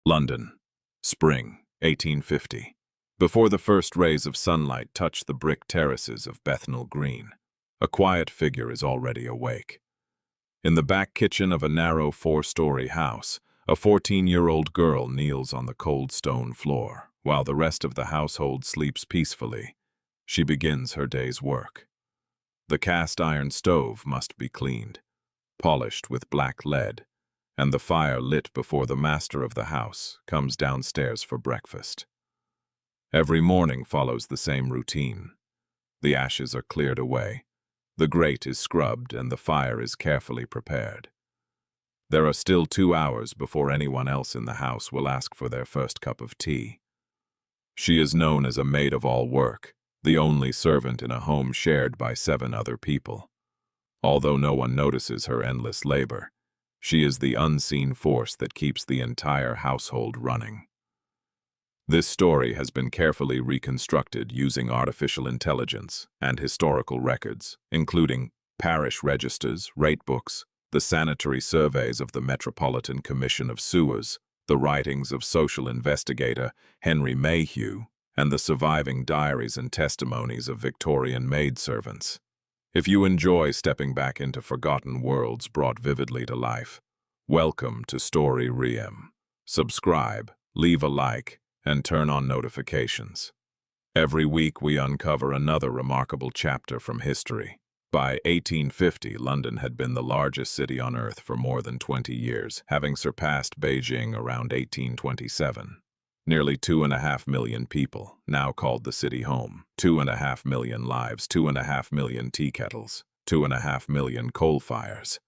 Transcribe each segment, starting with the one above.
London, spring, 1850. Before the first rays of sunlight touch the brick terraces of Bethnal Green, a quiet figure is already awake. In the back kitchen of a narrow four-story house, a 14-year-old girl kneels on the cold stone floor, while the rest of the household sleeps peacefully. She begins her day's work. The cast-iron stove must be cleaned, polished with black lead, and the fire lit before the master of the house comes downstairs for breakfast. Every morning follows the same routine. The ashes are cleared away, the grate is scrubbed, and the fire is carefully prepared. There are still 2 hours before anyone else in the house will ask for their first cup of tea. She is known as a maid-of-all-work, the only servant in a home shared by 7 other people. Although no one notices her endless labor, she is the unseen force that keeps the entire household running. This story has been carefully reconstructed using artificial intelligence and historical records, including parish registers, rate books, the sanitary surveys of the Metropolitan Commission of Sewers, the writings of social investigator Henry Mayhew, and the surviving diaries and testimonies of Victorian maidservants. If you enjoy stepping back into forgotten worlds brought vividly to life, welcome to Storyriem. Subscribe, leave a like, and turn on notifications. Every week we uncover another remarkable chapter from history. By 1850, London had been the largest city on Earth for more than 20 years, having surpassed Beijing around 1827. Nearly 2.5 million people, now called the city home. 2.5 million lives, 2.5 million tea kettles, 2.5 million coal fires.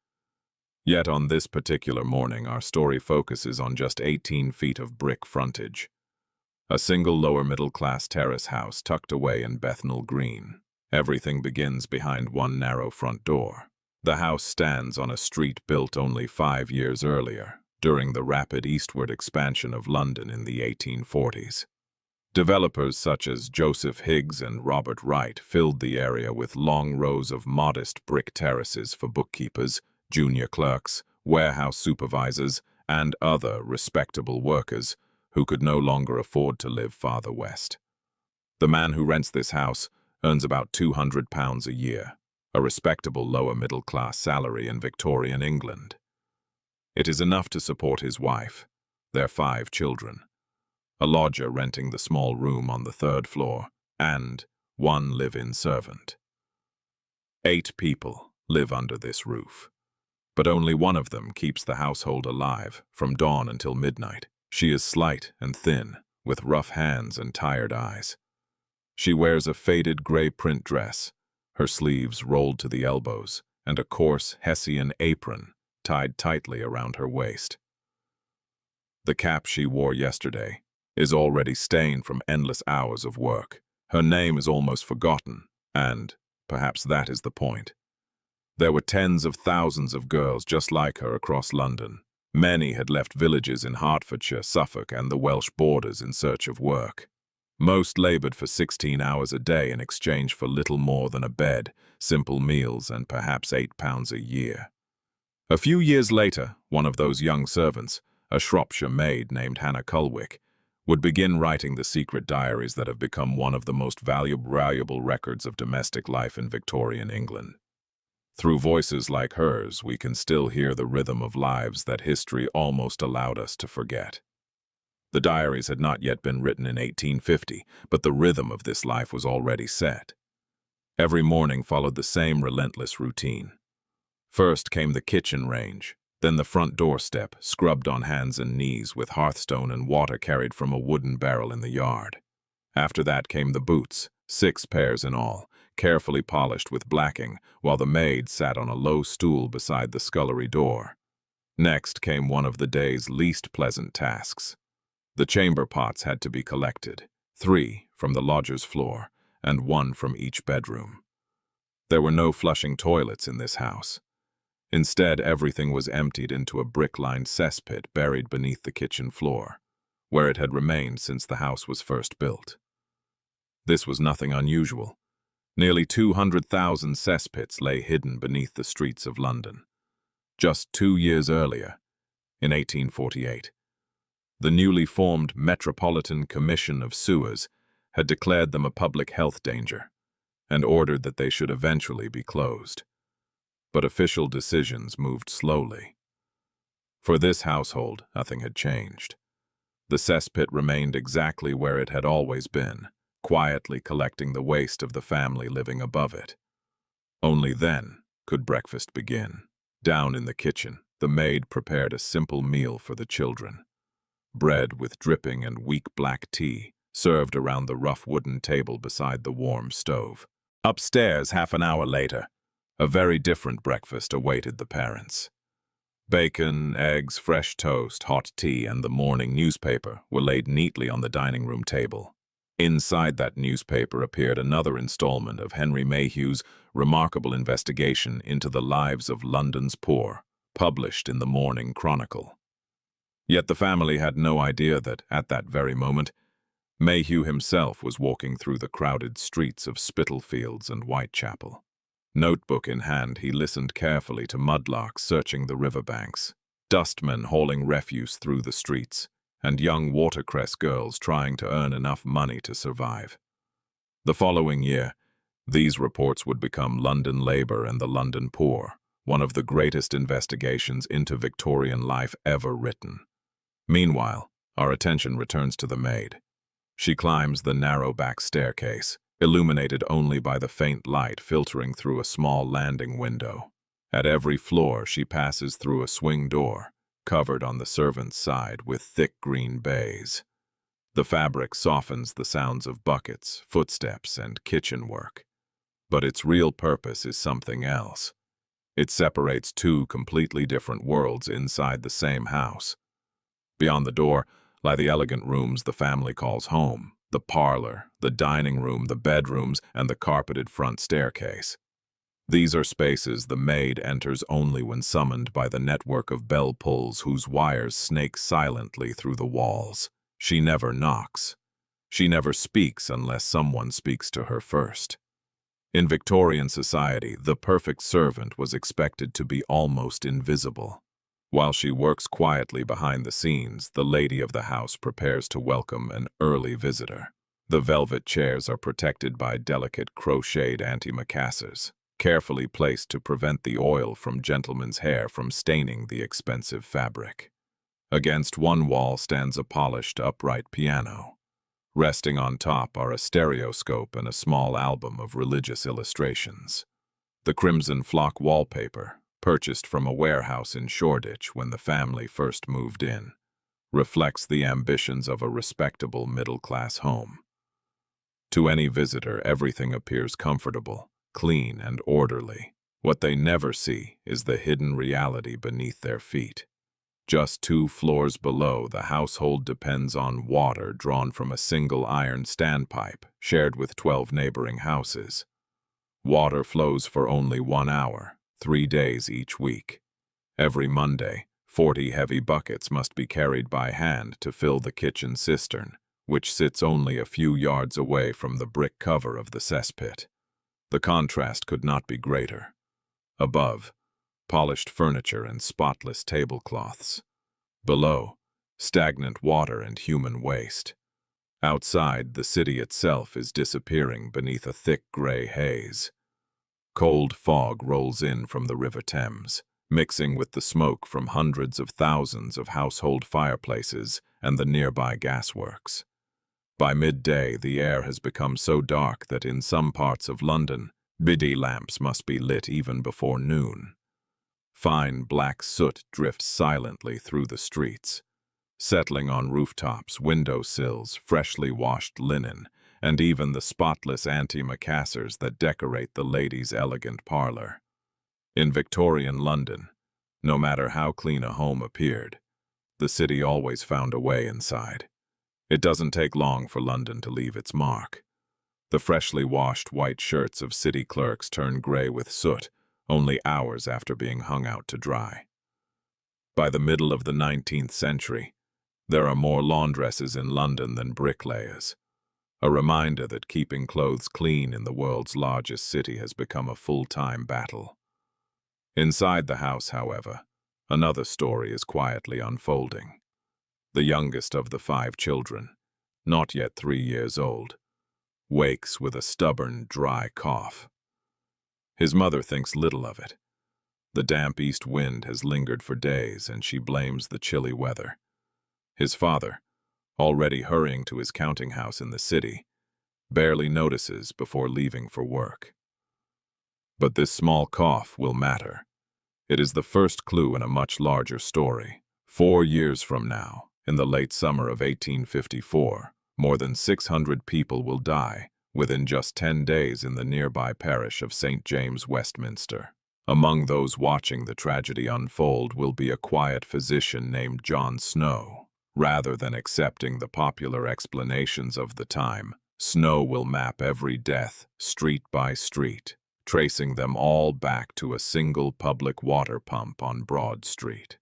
Yet on this particular morning, our story focuses on just 18 feet of brick frontage. A single lower middle-class terrace house tucked away in Bethnal Green. Everything begins behind one narrow front door. The house stands on a street built only 5 years earlier, during the rapid eastward expansion of London in the 1840s. Developers such as Joseph Higgs and Robert Wright filled the area with long rows of modest brick terraces for bookkeepers, junior clerks, warehouse supervisors, and other respectable workers who could no longer afford to live farther west. The man who rents this house earns about £200 a year, a respectable lower middle-class salary in Victorian England. It is enough to support his wife, their 5 children, a lodger renting the small room on the 3rd floor, and 1 live-in servant. 8 people live under this roof, but only one of them keeps the household alive from dawn until midnight. She is slight and thin, with rough hands and tired eyes. She wears a faded gray print dress, her sleeves rolled to the elbows, and a coarse Hessian apron tied tightly around her waist. The cap she wore yesterday is already stained from endless hours of work. Her name is almost forgotten, and perhaps that is the point. There were tens of thousands of girls just like her across London. Many had left villages in Hertfordshire, Suffolk, and the Welsh borders in search of work. Most labored for 16 hours a day in exchange for little more than a bed, simple meals, and perhaps £8 a year. A few years later, one of those young servants, a Shropshire maid named Hannah Culwick, would begin writing the secret diaries that have become one of the most valuable records of domestic life in Victorian England. Through voices like hers, we can still hear the rhythm of lives that history almost allowed us to forget. The diaries had not yet been written in 1850, but the rhythm of this life was already set. Every morning followed the same relentless routine. First came the kitchen range, then the front doorstep, scrubbed on hands and knees with hearthstone and water carried from a wooden barrel in the yard. After that came the boots, 6 pairs in all, carefully polished with blacking, while the maid sat on a low stool beside the scullery door. Next came one of the day's least pleasant tasks. The chamber pots had to be collected, 3 from the lodger's floor, and 1 from each bedroom. There were no flushing toilets in this house. Instead, everything was emptied into a brick-lined cesspit buried beneath the kitchen floor, where it had remained since the house was first built. This was nothing unusual. Nearly 200,000 cesspits lay hidden beneath the streets of London. Just 2 years earlier, in 1848, The newly formed Metropolitan Commission of Sewers had declared them a public health danger and ordered that they should eventually be closed. But official decisions moved slowly. For this household, nothing had changed. The cesspit remained exactly where it had always been, quietly collecting the waste of the family living above it. Only then could breakfast begin. Down in the kitchen, the maid prepared a simple meal for the children. Bread with dripping and weak black tea, served around the rough wooden table beside the warm stove. Upstairs, half an hour later, a very different breakfast awaited the parents. Bacon, eggs, fresh toast, hot tea, and the morning newspaper were laid neatly on the dining room table. Inside that newspaper appeared another installment of Henry Mayhew's remarkable investigation into the lives of London's poor, published in the Morning Chronicle. Yet the family had no idea that, at that very moment, Mayhew himself was walking through the crowded streets of Spitalfields and Whitechapel. Notebook in hand, he listened carefully to mudlarks searching the riverbanks, dustmen hauling refuse through the streets, and young watercress girls trying to earn enough money to survive. The following year, these reports would become London Labour and the London Poor, one of the greatest investigations into Victorian life ever written. Meanwhile, our attention returns to the maid. She climbs the narrow back staircase, illuminated only by the faint light filtering through a small landing window. At every floor, she passes through a swing door, covered on the servants' side with thick green baize. The fabric softens the sounds of buckets, footsteps, and kitchen work. But its real purpose is something else. It separates two completely different worlds inside the same house. Beyond the door lie the elegant rooms the family calls home, the parlor, the dining room, the bedrooms, and the carpeted front staircase. These are spaces the maid enters only when summoned by the network of bell pulls whose wires snake silently through the walls. She never knocks. She never speaks unless someone speaks to her first. In Victorian society, the perfect servant was expected to be almost invisible. While she works quietly behind the scenes, the lady of the house prepares to welcome an early visitor. The velvet chairs are protected by delicate crocheted antimacassars, carefully placed to prevent the oil from gentlemen's hair from staining the expensive fabric. Against one wall stands a polished upright piano. Resting on top are a stereoscope and a small album of religious illustrations. The crimson flock wallpaper, purchased from a warehouse in Shoreditch when the family first moved in, reflects the ambitions of a respectable middle-class home. To any visitor, everything appears comfortable, clean, and orderly. What they never see is the hidden reality beneath their feet. Just 2 floors below, the household depends on water drawn from a single iron standpipe, shared with 12 neighboring houses. Water flows for only 1 hour, 3 days each week. Every Monday, 40 heavy buckets must be carried by hand to fill the kitchen cistern, which sits only a few yards away from the brick cover of the cesspit. The contrast could not be greater. Above, polished furniture and spotless tablecloths. Below, stagnant water and human waste. Outside, the city itself is disappearing beneath a thick gray haze. Cold fog rolls in from the River Thames, mixing with the smoke from hundreds of thousands of household fireplaces and the nearby gasworks. By midday, the air has become so dark that in some parts of London, biddy lamps must be lit even before noon. Fine black soot drifts silently through the streets, settling on rooftops, windowsills, freshly washed linen, and even the spotless antimacassars that decorate the ladies' elegant parlor. In Victorian London, no matter how clean a home appeared, the city always found a way inside. It doesn't take long for London to leave its mark. The freshly washed white shirts of city clerks turn gray with soot only hours after being hung out to dry. By the middle of the 19th century, there are more laundresses in London than bricklayers. A reminder that keeping clothes clean in the world's largest city has become a full-time battle. Inside the house, however, another story is quietly unfolding. The youngest of the 5 children, not yet 3 years old, wakes with a stubborn, dry cough. His mother thinks little of it. The damp east wind has lingered for days, and she blames the chilly weather. His father, already hurrying to his counting house in the city, barely notices before leaving for work. But this small cough will matter. It is the first clue in a much larger story. 4 years from now, in the late summer of 1854, more than 600 people will die within just 10 days in the nearby parish of St. James, Westminster. Among those watching the tragedy unfold will be a quiet physician named John Snow. Rather than accepting the popular explanations of the time, Snow will map every death, street by street, tracing them all back to a single public water pump on Broad Street.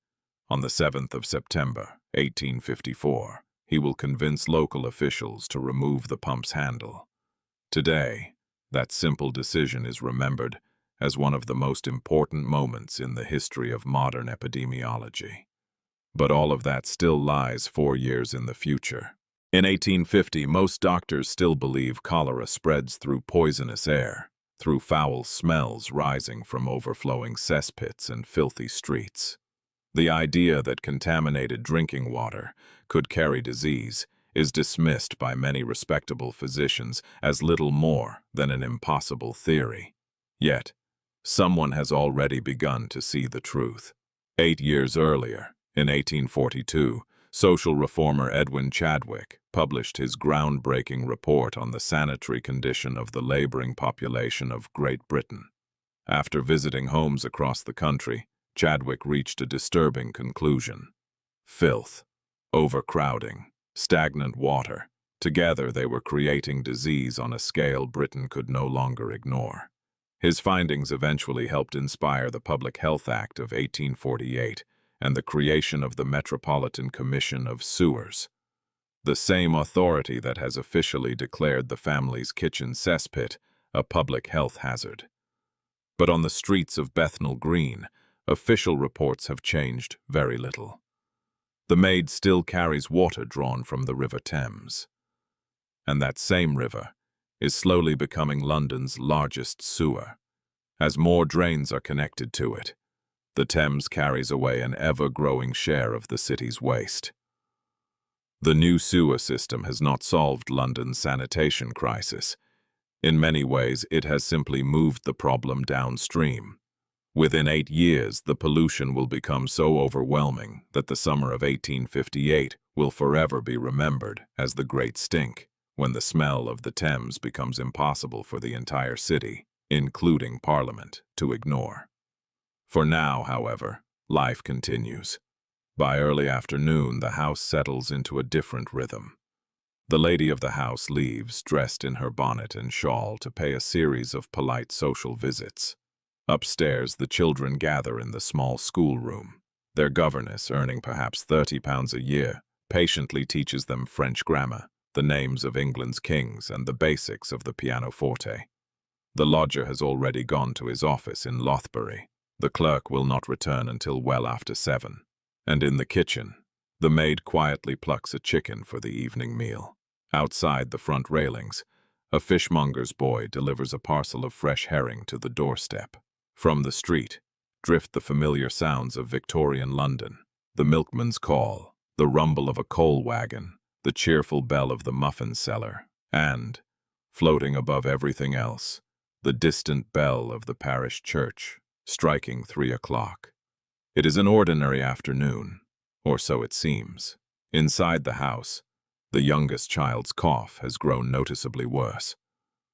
On the 7th of September, 1854, he will convince local officials to remove the pump's handle. Today, that simple decision is remembered as one of the most important moments in the history of modern epidemiology. But all of that still lies 4 years in the future. In 1850, most doctors still believe cholera spreads through poisonous air, through foul smells rising from overflowing cesspits and filthy streets. The idea that contaminated drinking water could carry disease is dismissed by many respectable physicians as little more than an impossible theory. Yet, someone has already begun to see the truth. 8 years earlier, in 1842, social reformer Edwin Chadwick published his groundbreaking report on the sanitary condition of the laboring population of Great Britain. After visiting homes across the country, Chadwick reached a disturbing conclusion. Filth, overcrowding, stagnant water, together they were creating disease on a scale Britain could no longer ignore. His findings eventually helped inspire the Public Health Act of 1848 and the creation of the Metropolitan Commission of Sewers, the same authority that has officially declared the family's kitchen cesspit a public health hazard. But on the streets of Bethnal Green, official reports have changed very little. The maid still carries water drawn from the River Thames. And that same river is slowly becoming London's largest sewer. As more drains are connected to it, the Thames carries away an ever-growing share of the city's waste. The new sewer system has not solved London's sanitation crisis. In many ways, it has simply moved the problem downstream. Within 8 years, the pollution will become so overwhelming that the summer of 1858 will forever be remembered as the Great Stink, when the smell of the Thames becomes impossible for the entire city, including Parliament, to ignore. For now, however, life continues. By early afternoon, the house settles into a different rhythm. The lady of the house leaves, dressed in her bonnet and shawl, to pay a series of polite social visits. Upstairs, the children gather in the small schoolroom. Their governess, earning perhaps £30 a year, patiently teaches them French grammar, the names of England's kings, and the basics of the pianoforte. The lodger has already gone to his office in Lothbury. The clerk will not return until well after 7. And in the kitchen, the maid quietly plucks a chicken for the evening meal. Outside the front railings, a fishmonger's boy delivers a parcel of fresh herring to the doorstep. From the street drift the familiar sounds of Victorian London, the milkman's call, the rumble of a coal wagon, the cheerful bell of the muffin seller, and, floating above everything else, the distant bell of the parish church, striking 3 o'clock. It is an ordinary afternoon, or so it seems. Inside the house, the youngest child's cough has grown noticeably worse.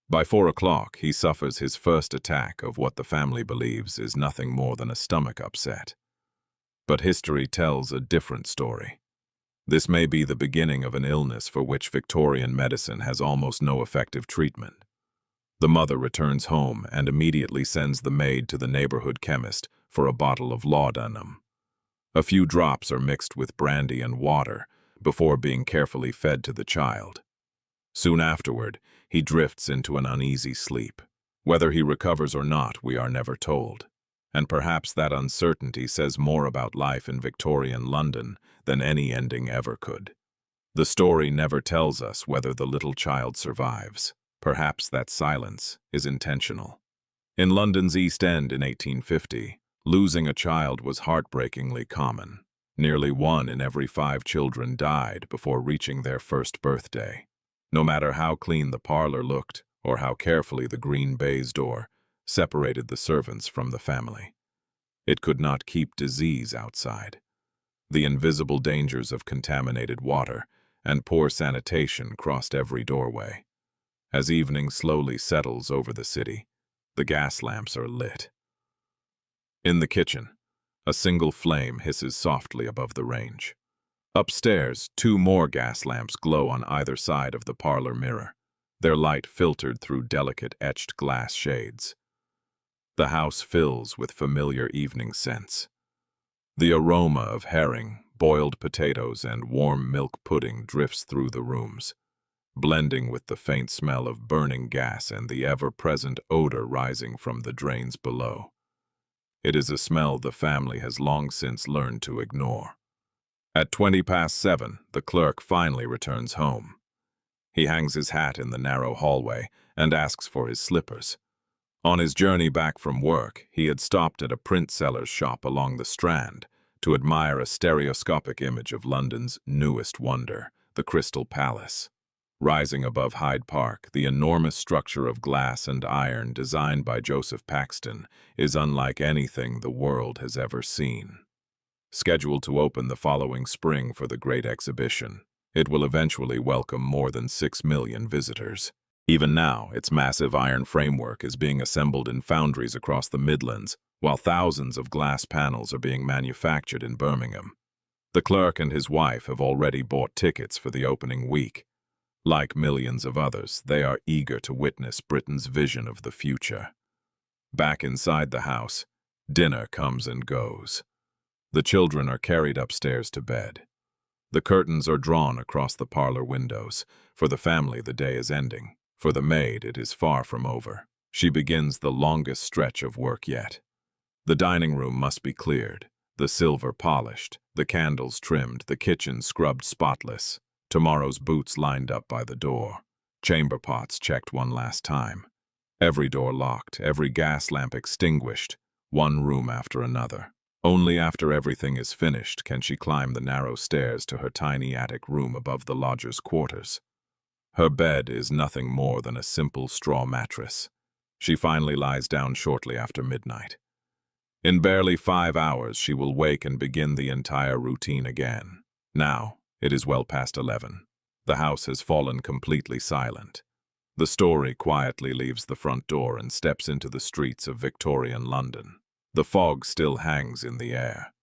By 4 o'clock, he suffers his first attack of what the family believes is nothing more than a stomach upset. But history tells a different story. This may be the beginning of an illness for which Victorian medicine has almost no effective treatment. The mother returns home and immediately sends the maid to the neighborhood chemist for a bottle of laudanum. A few drops are mixed with brandy and water before being carefully fed to the child. Soon afterward, he drifts into an uneasy sleep. Whether he recovers or not, we are never told. And perhaps that uncertainty says more about life in Victorian London than any ending ever could. The story never tells us whether the little child survives. Perhaps that silence is intentional. In London's East End in 1850, losing a child was heartbreakingly common. Nearly 1 in every 5 children died before reaching their first birthday. No matter how clean the parlor looked, or how carefully the green baize door separated the servants from the family, it could not keep disease outside. The invisible dangers of contaminated water and poor sanitation crossed every doorway. As evening slowly settles over the city, the gas lamps are lit. In the kitchen, a single flame hisses softly above the range. Upstairs, 2 more gas lamps glow on either side of the parlor mirror, their light filtered through delicate etched glass shades. The house fills with familiar evening scents. The aroma of herring, boiled potatoes, and warm milk pudding drifts through the rooms, blending with the faint smell of burning gas and the ever-present odor rising from the drains below. It is a smell the family has long since learned to ignore. At 7:20, the clerk finally returns home. He hangs his hat in the narrow hallway and asks for his slippers. On his journey back from work, he had stopped at a print seller's shop along the Strand to admire a stereoscopic image of London's newest wonder, the Crystal Palace. Rising above Hyde Park, the enormous structure of glass and iron designed by Joseph Paxton is unlike anything the world has ever seen. Scheduled to open the following spring for the Great Exhibition, it will eventually welcome more than 6 million visitors. Even now, its massive iron framework is being assembled in foundries across the Midlands, while thousands of glass panels are being manufactured in Birmingham. The clerk and his wife have already bought tickets for the opening week. Like millions of others, they are eager to witness Britain's vision of the future. Back inside the house, dinner comes and goes. The children are carried upstairs to bed. The curtains are drawn across the parlor windows. For the family, the day is ending. For the maid, it is far from over. She begins the longest stretch of work yet. The dining room must be cleared, the silver polished, the candles trimmed, the kitchen scrubbed spotless. Tomorrow's boots lined up by the door. Chamber pots checked one last time. Every door locked, every gas lamp extinguished, one room after another. Only after everything is finished can she climb the narrow stairs to her tiny attic room above the lodger's quarters. Her bed is nothing more than a simple straw mattress. She finally lies down shortly after midnight. In barely 5 hours, she will wake and begin the entire routine again. Now, it is well past 11. The house has fallen completely silent. The story quietly leaves the front door and steps into the streets of Victorian London. The fog still hangs in the air.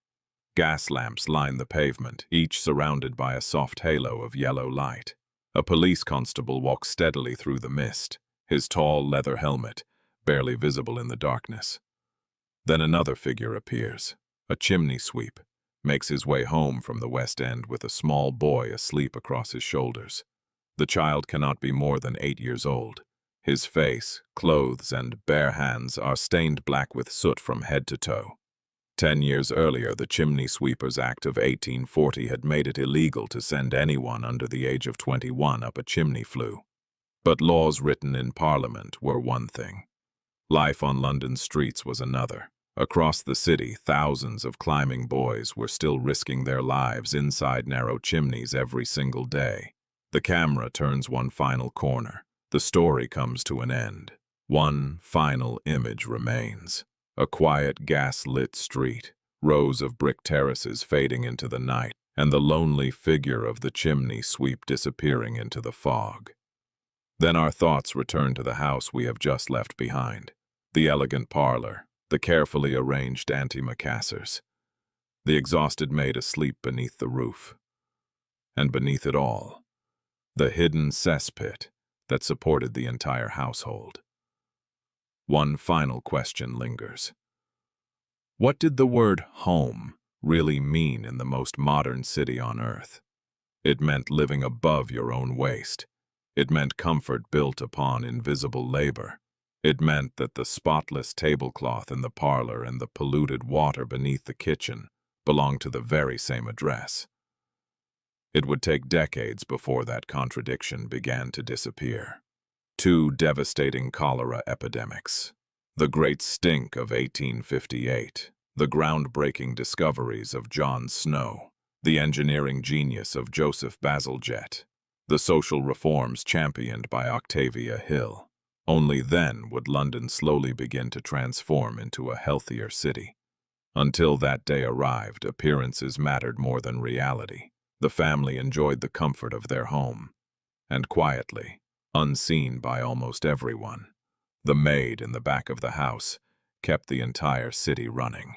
Gas lamps line the pavement, each surrounded by a soft halo of yellow light. A police constable walks steadily through the mist, his tall leather helmet barely visible in the darkness. Then another figure appears, a chimney sweep, makes his way home from the West End with a small boy asleep across his shoulders. The child cannot be more than 8 years old. His face, clothes, and bare hands are stained black with soot from head to toe. 10 years earlier, the Chimney Sweepers Act of 1840 had made it illegal to send anyone under the age of 21 up a chimney flue. But laws written in Parliament were one thing. Life on London streets was another. Across the city, thousands of climbing boys were still risking their lives inside narrow chimneys every single day. The camera turns one final corner. The story comes to an end. One final image remains. A quiet gas-lit street, rows of brick terraces fading into the night, and the lonely figure of the chimney sweep disappearing into the fog. Then our thoughts return to the house we have just left behind. The elegant parlor, the carefully arranged antimacassars, the exhausted maid asleep beneath the roof. And beneath it all, the hidden cesspit that supported the entire household. One final question lingers. What did the word home really mean in the most modern city on earth? It meant living above your own waste. It meant comfort built upon invisible labor. It meant that the spotless tablecloth in the parlor and the polluted water beneath the kitchen belonged to the very same address. It would take decades before that contradiction began to disappear. Two devastating cholera epidemics. The Great Stink of 1858, the groundbreaking discoveries of John Snow, the engineering genius of Joseph Bazalgette, the social reforms championed by Octavia Hill. Only then would London slowly begin to transform into a healthier city. Until that day arrived, appearances mattered more than reality. The family enjoyed the comfort of their home. And quietly, unseen by almost everyone, the maid in the back of the house kept the entire city running.